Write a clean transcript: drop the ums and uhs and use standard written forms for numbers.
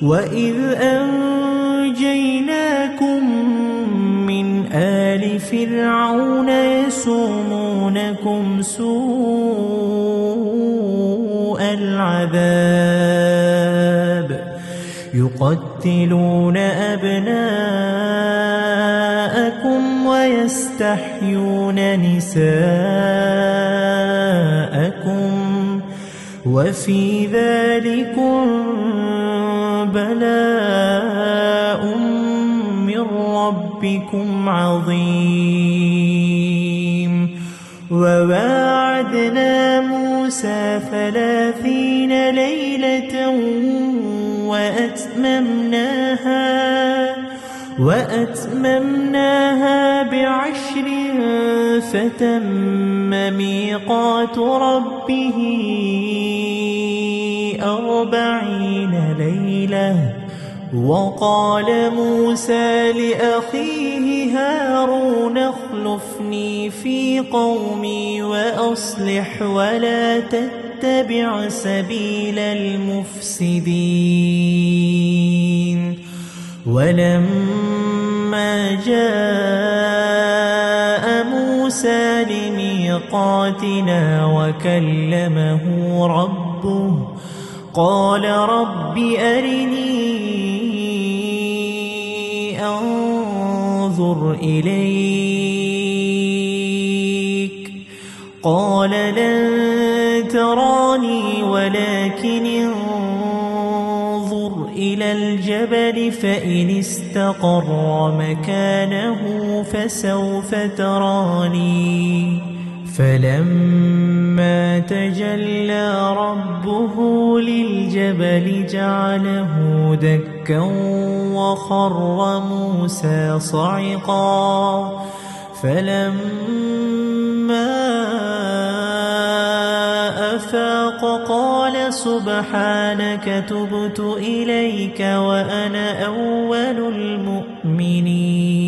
وإذ أنجيناكم من آل فرعون يسومونكم سوء العذاب يقتلون أبناءكم ويستحيون نساءكم وفي ذلكم بلاء من ربكم عظيم وواعدنا موسى 30 ليلة وأتممناها ب10 فتم ميقات ربه 40 ليلة وقال موسى لأخيه هارون اخلفني في قومي وأصلح ولا تتبع سبيل المفسدين ولما جاء موسى لميقاتنا وكلمه ربه قال رب أرني أنظر إليك قال لن تراني ولكن انظر إلى الجبل فإن استقر مكانه فسوف تراني فلما تجلى ربه للجبل جعله دكا وخر موسى صعقا فلما أفاق قال سبحانك تبت إليك وأنا أول المؤمنين